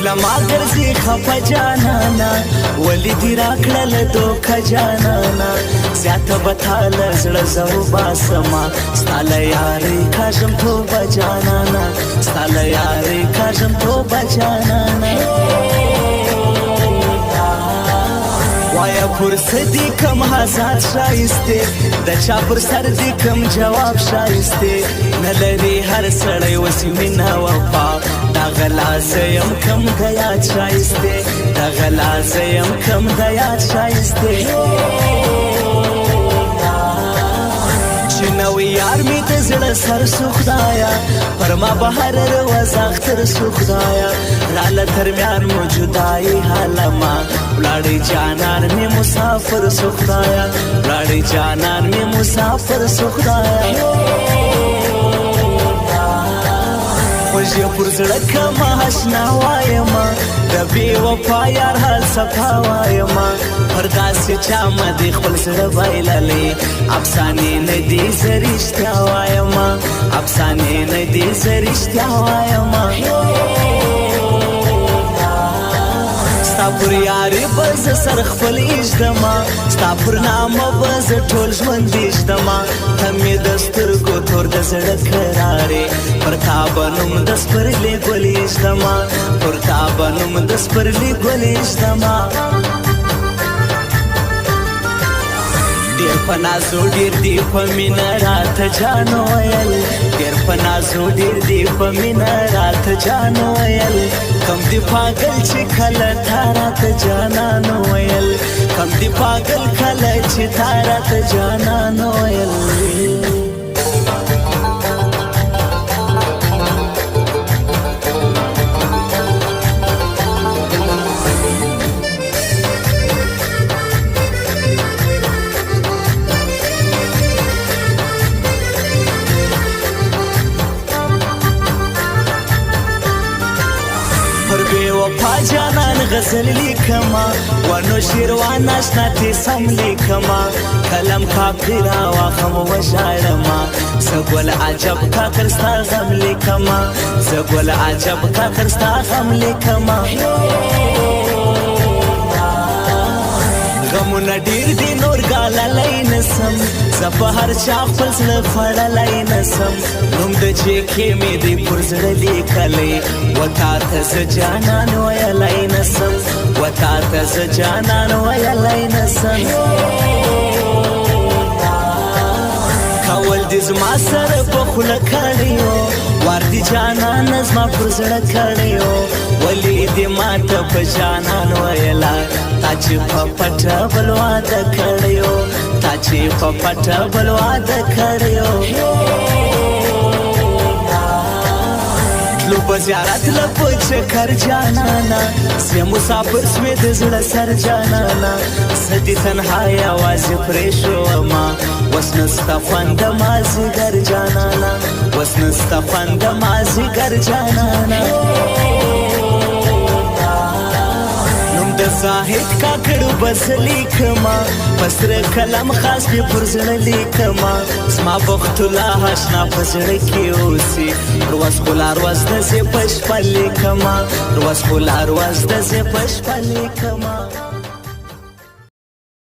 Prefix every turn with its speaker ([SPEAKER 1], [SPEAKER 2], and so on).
[SPEAKER 1] لما ګرځي خفه جانانا ولې دې راکړل دوکه جانانا زیاته به تا له زړه زه وباسمه ستا له یارۍ کاږم توبه جانانا ستا له یارۍ کاږم توبه جانانا وایا پر سدي کم هزار شایسته د چا پر سر دي کم جواب شایسته نه لري هر سړی وس مینه وفا دا غلا زیم کم د یاد شایسته دا غلا زیم کم د یاد شایسته چې نو یار می د زړه سر سو خدایا پر ما بهر روز اختر سو خدایا راله ترمیان مو جدای حالما ولاړی جانان می مسافر سو خدایا ولاړی جانان می مسافر سو خدایا خوږې پر زړه کمه اشنا وایمه د بې وفا یار حال صفا وایمه پر داسې چا مه دې خپل زړه بایللی افسانې نه دي زه رښتیا وایمه افسانې نه دي زه رښتیا وایمه ستا پر یارې به زه سر خپل ایږدمه ستا پر نامه به زه ټول ژوند ایږدمه ته مې د سترګو تور د زړه کرارې پر تا به نوم د سپرلي ګل ایږدمه پر تا به نوم د سپرلي ګل ایږدمه ډېر په نازو ډېر دی په مینه راته جان ویل ډېر په نازو ډېر دی په مینه راته جان ویل کم دی پاگل چې کله تا راته جانان ویل کم دی پاگل کله چې تا راته جانان ویل پر بے وفا جانان غزل لیکما ونو شیروان اشنا تی سم لیکما کلم کافرا واخم وژاړما زګول عجب کاکر ستا غم لیکما زګول عجب کاکر ستا غم لیکما غمونه ډېر دي نور ګاللی نسم زه په هر چا خپل زړه خوړلی نسم نوم د جېکې مې دی پر زړه لیکلی و تا ته زه جانان ویلی نسم و تا ته زه جانان ویلی نسم کول دې زما سره په خوله کړی و وار دې جانان زما پر زړه کړی و ولې دې ماته په جانان ویله تا چې په پټه بل واده کړی و تا چې په پټه بل واده کړی و تلو په زیارت له په چکر جانانا زه مسافر سوې د زړه سر جانانا زه دې تنها یوازې پرېښومه اوس نسته خوند د مازدیګر جانانا اوس نسته خوند د مازدیګر جانانا د زاهد کاکړ بس لیکما پسره کلم خاص په پر زړه لیکما زما بخت لا هشنا په زړه کې اوسي روز خلار واز د زه پښ په لیکما روز خلار واز د زه پښ په لیکما